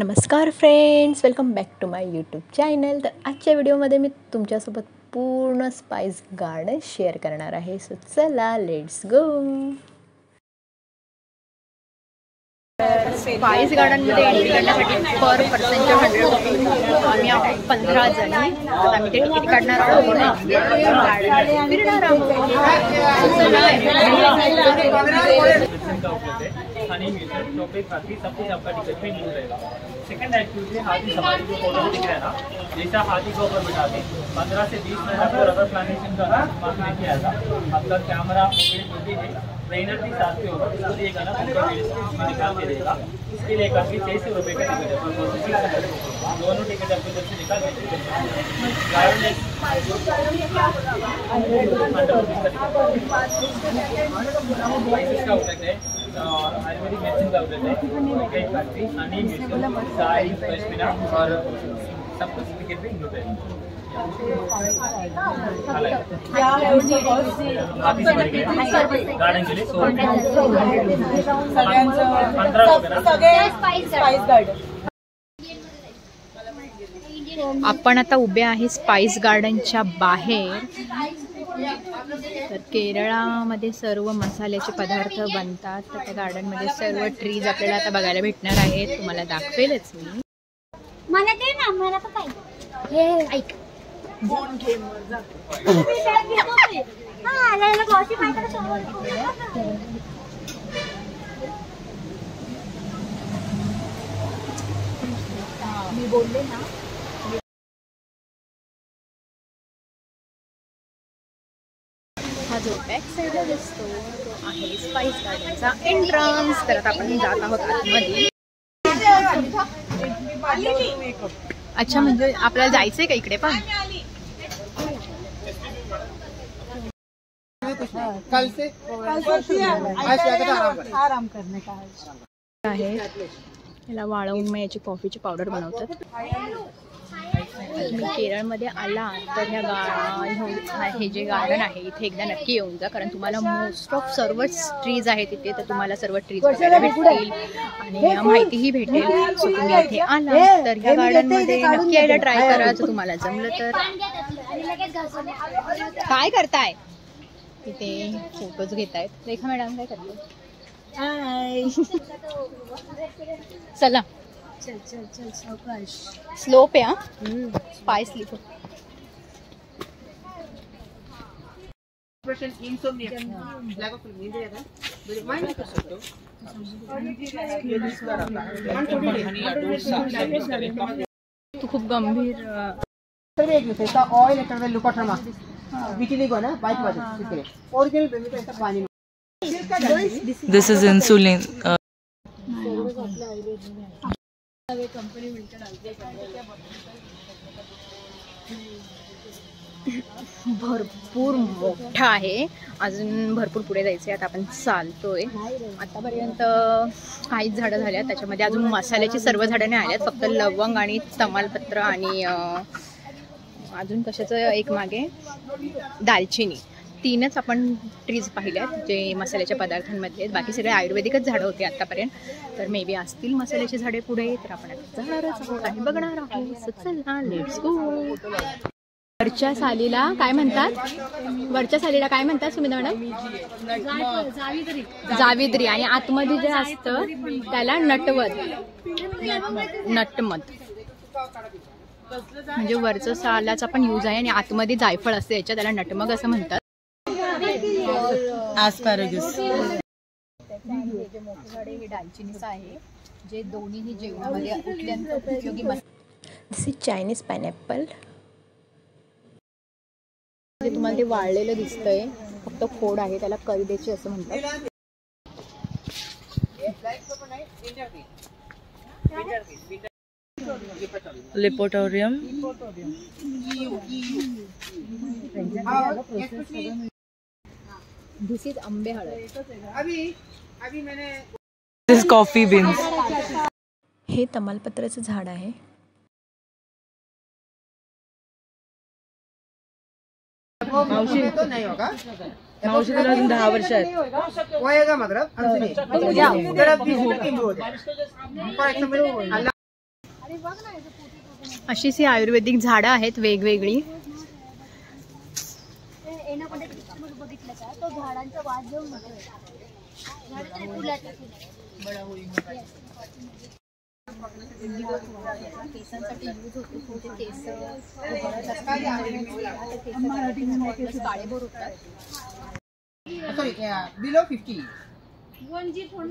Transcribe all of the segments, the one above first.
नमस्कार friends, welcome back to my YouTube channel. तर आजच्या व्हिडिओमध्ये मी तुमच्यासोबत पूर्ण स्पाइस गार्डन शेअर करणार आहे. सो चला लेट्स गो. स्पाइस गार्डनमध्ये एंट्री करण्यासाठी पर पर्सनच्या 100 रुपये. आम्ही आहोत 15 जणी. तर आम्ही ते तिकीट काढणार आहोत. खाने म्यूजियम टॉपिक हाथी सब कुछ आपका टिकट में मिल रहेगा। सेकंड एक्टिविटी हाथी सवारी जो फोटो दिख रहा है ना, जैसा हाथी को ऊपर बिठा के 15 से 20 मिनट आपको रबर प्लांटेशन का मार्क लेके आएगा। आपका कैमरा मोबाइल जो है ट्रेनर भी साथ में होगा, उसको दिएगा ना पूरा वीडियो निकाल के देगा। इसके लिए काफ़ी 600 रुपये का टिकट है। दोनों टिकट आपको जब से निकाल के आयुर्वेदिक मेडिसिन का आउटलेट है, फैक्ट्री हनी म्यूजियम साई पश्मीना और सब कुछ टिकट भी इंक्लूड है। गार्डन के लिए 15 आपण आता उभे आहे स्पाइस गार्डनच्या बाहेर. तर केरळामध्ये सर्व मसाल्याचे पदार्थ बनतात. तर त्या गार्डनमध्ये सर्व ट्रीज आपल्याला आता बघायला भेटणार आहेत. तुम्हाला दाखवेलच मी. मला दे ना, मला पण पाहिजे. हे ऐक फोन गेम वर जा. हां याला कॉफी पाहिजे का? मी बोलले ना. हा जो बॅक साईडला दिसतो तो आहे स्पाइस गार्डनचा एंट्रन्स. तर आता आपण जात आहोत आतमध्ये. अच्छा, म्हणजे आपल्याला जायचंय का इकडे पण? कल से आराम करने का आहे. याला वाळवून मग याची कॉफीची पावडर बनवतात. तुम्ही केरळमध्ये आला तर हे जे गार्डन आहे इथे एकदा नक्की येऊन जा. कारण तुम्हाला मोस्ट ऑफ सर्व ट्रीज आहेत तिथे. तर तुम्हाला सर्व ट्रीज बघायला भेटतील आणि माहितीही भेटेल. सो तुम्ही इथे आला तर ह्या गार्डनमध्ये नक्की यायला ट्राय करा. जर तुम्हाला जमलं तर. काय करताय तिथे? फोटोज घेतायत. रेखा मॅडम काय करते? चला चल चल चल सावकाश. स्लोप आहे. स्पाइस लिखो. तू खूप गंभीर. ऑइल लुकाट्रमा विटिलिगो ना बाइक वाले ओरिजिनल बेमिटा पानी. This is insulin. भरपूर मोठा आहे. अजून भरपूर पुढे जायचंय. आता आपण चालतोय. आतापर्यंत काहीच झाडं झाल्यात. त्याच्यामध्ये अजून मसाल्याची सर्व झाडं नाही आल्यात. फक्त लवंग आणि तमालपत्र आणि अजून कशाचं एक मागे दालचिनी. 3च आपण ट्रीज पाहिल्यात जे मसाल्याच्या पदार्थांमध्ये आहेत. बाकी सगळे आयुर्वेदिकच झाडं होते आतापर्यंत. तर मे बी असतील मसाल्याची झाडे पुढे. तर आपण आता जाणारच आहोत आणि बघणार आहोत. चला लेट्स गो. वरच्या सालीला काय म्हणतात? वरच्या सालीला काय म्हणतात सुमिता मॅडम? जावित्री. आणि आतमध्ये जे असतं त्याला नटवद. नटमद म्हणजे वरचं सालाचा पण यूज आहे आणि आतमध्ये जायफळ असते याच्या. त्याला नटमग असं म्हणतात. Asparagus. हे जे मोठे झाड आहे हे दालचिनीचं आहे जे दोन्हीही जेवणामध्ये अत्यंत उपयोगी. दिस इज चायनीज पायनॅपल. तुम्हाला ते वाळलेलं दिसतंय. फक्त खोड आहे. त्याला कैदेची असं म्हणतात. Lepotorium. दिस इज आंबे हळद. This is coffee beans. हे तमालपत्राचं झाड आहे. मावशी तो नहीं होगा. मावशी तुला अजून 10 वर्ष आहेत. होएगा मतलब हमसे नहीं. अशीच ही आयुर्वेदिक झाडं आहेत वेगवेगळी. बघितलं का तो झाडांचा वास घेऊन केसांसाठी यूज होते. केस काळेभोर होतात. Sorry, below 50.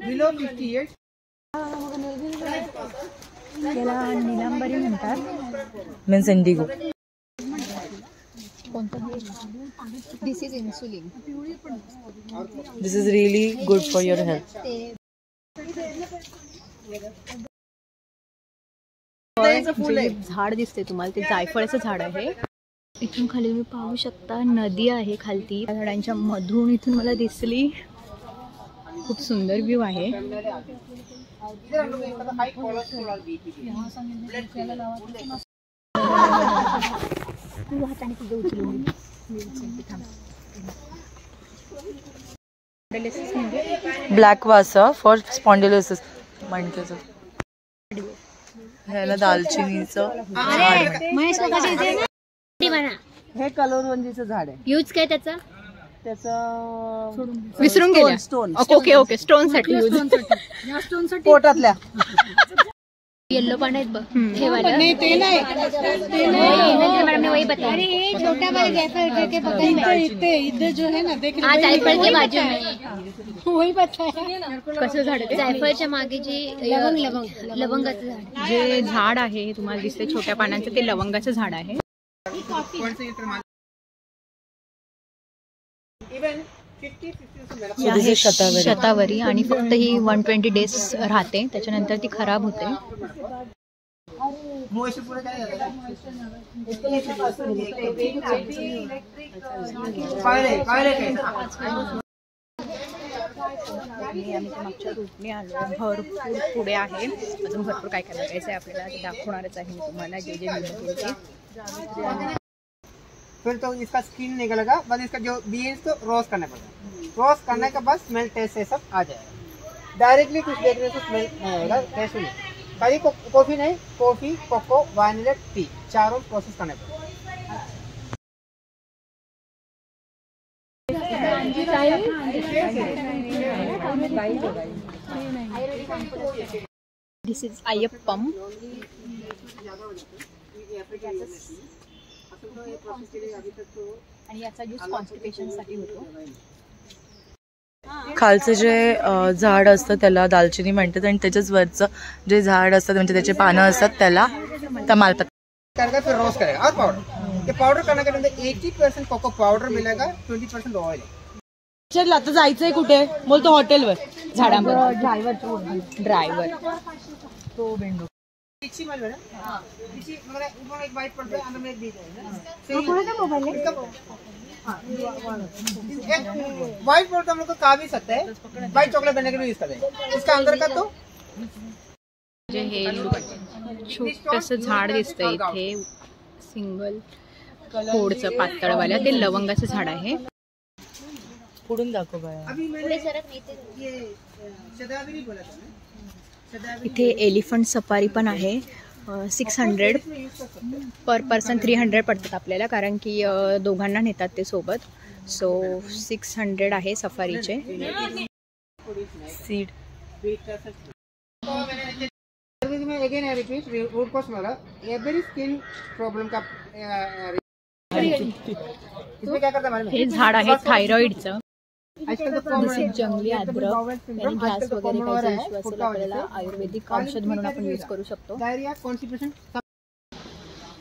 Below 58. त्याला निलांबरी म्हणतात. Means Indigo. This is insulin. This is really good for your health. जे झाड दिसते तुम्हाला ते जायफळाचं झाड आहे. इथून खाली तुम्ही पाहू शकता नदी आहे खालती. त्या झाडांच्या मधून इथून मला दिसली. खूप सुंदर व्ह्यू आहे. इधर हम लोग इसका हाई कोलेस्ट्रॉल बीपी. ब्लॅक वासा फॉर स्पॉन्डिलोसिस मणक्याचं. ह्याला दालचिनीचं हे कलोरवंजीचं झाड आहे. यूज काय त्याचा? त्याचं विसरून गेल्या. स्टोन ओके स्टोन साठी यूज. पोटातल्या येल्लो पान आहेत बघ ठेवायला. ते नाही मैडम ने वही बताया. अरे छोटा वाला जायफल करके बगल में इधर जो है ना देख हाँ जायफल के बाजू में वही बताया. कसं झाड आहे? जायफळच्या मागे जे लवंगाचं झाड. जे झाड आहे हे तुम्हाला दिसते छोट्या पानांचं ते लवंगाचं झाड आहे. ही आहे शतावरी आणि फक्त ही 120 डेज राहते. त्याच्यानंतर ती खराब होते. आम्ही मागच्या रूटने आलो. भरपूर पुढे आहे. अजून भरपूर काय काय बघायचं आहे आपल्याला. ते दाखवणारच आहे मी तुम्हाला जे फिर तो इसका स्किन निकलेगा. बस इसका जो बीन्स तो रोस्ट करना पड़ेगा. रोस्ट करने के बाद स्मेल टेस्ट से सब आ जाएगा. डायरेक्टली कुछ देखने से स्मेल नहीं आएगा. टेस्ट नहीं. खाली कॉफी नहीं, कॉफी कोको वैनिला टी चारों प्रोसेस करने पड़ेगा. दिस इज अय्यप्पम. आणि याचा यूज कॉन्स्टिपेशन साठी होतो. खालचं जे झाड असतं त्याला दालचिनी म्हणतात आणि त्याच्याच वरचं जे झाड असतं म्हणजे त्याचे पानं असतात त्याला तमालपत्र. करेगा फिर रोस्ट करेगा और पाउडर. ये पाउडर करने के अंदर 80% कोको पाउडर मिलेगा, 20% ऑयल. चल आता जायचंय कुठे? बोलतो हॉटेलवर. झाडांवर ड्रायव्हर तो बेंडो. पीछे वाले ना पीछे मगर ऊपर एक वाइट पड़ता है अंदर में एक बीज है ना. कौन सा मोबाइल है? वाइट बोर्ड हम लोग को खा भी सकते हैं. वाइट चॉकलेट बनने के लिए यूज करते हैं. इसका अंदर का तो जे हे छोटस झाड दिसतंय इथे सिंगल खोडचं पातळवाल्या ते लवंगाचं झाड आहे. पुढून दाखव बाळा. अभी मैंने ये शदावरी बोला था ना. इथे एलिफंट सफारी पण आहे. 600 पर पर्सन 300 पडतात आपल्याला कारण की दोघांना नेतात ते सोबत. सो 600 आहे सफारीचे. Seed. Again I repeat root cause वाला एवरी स्किन प्रॉब्लम का इसमें क्या करता है. हे झाड आहे थायरॉइडचं. आजकल तो दिस इज जंगली अद्रक. त्याने गॅस वगैरे काही इश्यू असेल आपल्याला आयुर्वेदिक औषध म्हणून आपण यूज करू शकतो. Diarrhoea constipation.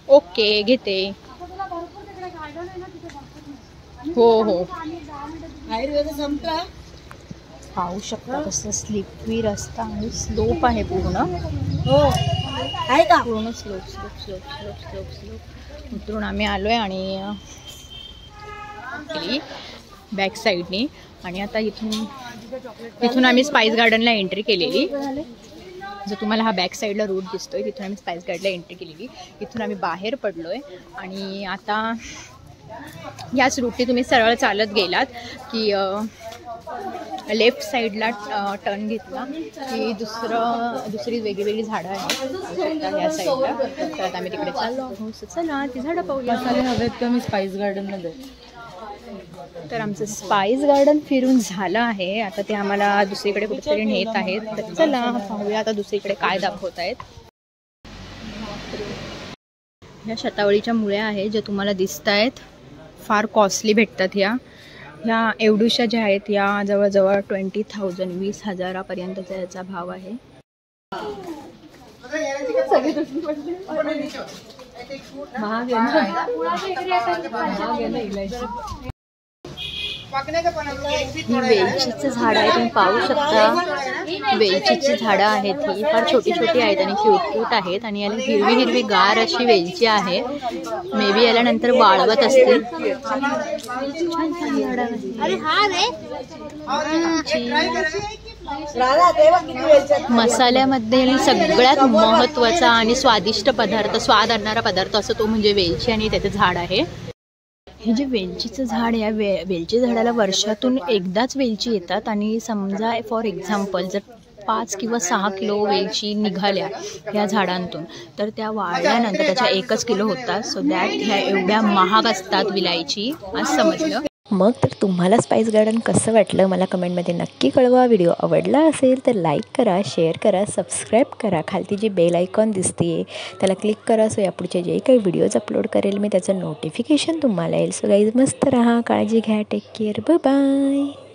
ओके घेते. हो आयुर्वेद संपला. पाहू शकता कसं स्लिपवी रस्ता आणि स्लोप आहे पूर्ण. हो आहे का पूर्ण slope slope slope slope slope slope उतरून आम्ही आलोय आणि बॅक साईडनी. आणि आता इथून आम्ही स्पाइस गार्डनला एंट्री केलेली. जो तुम्हाला हा बॅक साईडला रूट दिसतोय तिथून आम्ही स्पाइस गार्डनला एंट्री केलेली. इथून आम्ही बाहेर पडलोय आणि आता याच रूटने तुम्ही सरळ चालत गेलात की लेफ्ट साईडला टर्न घेतला की दुसरी वेगळी झाडं आहेत या साईडला. तर आता आम्ही तिकडे चाललो आहोत. चला ती झाडं पाहूया. मसाले हवेत का मी स्पाइस गार्डनमध्ये. तर आमचं स्पाइस गार्डन फिरून झालं आहे. आता ते आम्हाला दुसरीकडे कुठेतरी नेत आहेत. तर चला पाहूया आता दुसरीकडे काय दाखवत आहेत. ह्या शतावळीच्या मुळ्या आहेत ज्या तुम्हाला दिसत आहेत. फार कॉस्टली भेटतात ह्या एवढूशा ज्या आहेत या जवळजवळ 20,000 20,000पर्यंतचा याचा भाव आहे. ही वेलचीचं झाड आहे. तुम्ही पाहू शकता वेलचीची झाडं आहेत. ही फार छोटी छोटी आहेत आणि क्यूट आहेत आणि याला हिरवी गार अशी वेलची आहे. मे बी याला नंतर वाळवत असतील. मसाल्यामध्ये सगळ्यात महत्त्वाचा आणि स्वादिष्ट पदार्थ, स्वाद आणणारा पदार्थ असं तो म्हणजे वेलची आणि त्याचं झाड आहे. हे जे वेलचीचं झाड आहे, वेलची झाडाला वर्षातून एकदाच वेलची येतात आणि समजा फॉर एक्झाम्पल जर 5 किंवा 6 किलो वेलची निघाल्या ह्या झाडांतून तर त्या वाळल्यानंतर त्याच्या 1 किलो होतात. सो दॅट ह्या एवढ्या महाग असतात विलायची असं समजलं. मग तर तुम्हाला स्पाइस गार्डन कसं वाटलं मला कमेंटमध्ये नक्की कळवा. व्हिडिओ आवडला असेल तर लाईक करा, शेअर करा, सबस्क्राईब करा. खालती जी बेल आयकॉन दिसते त्याला क्लिक करा. सो यापुढचे जे काही व्हिडिओज अपलोड करेल मी त्याचं नोटिफिकेशन तुम्हाला येईल. सो गाईज मस्त राहा, काळजी घ्या, टेक केअर, बाय बाय.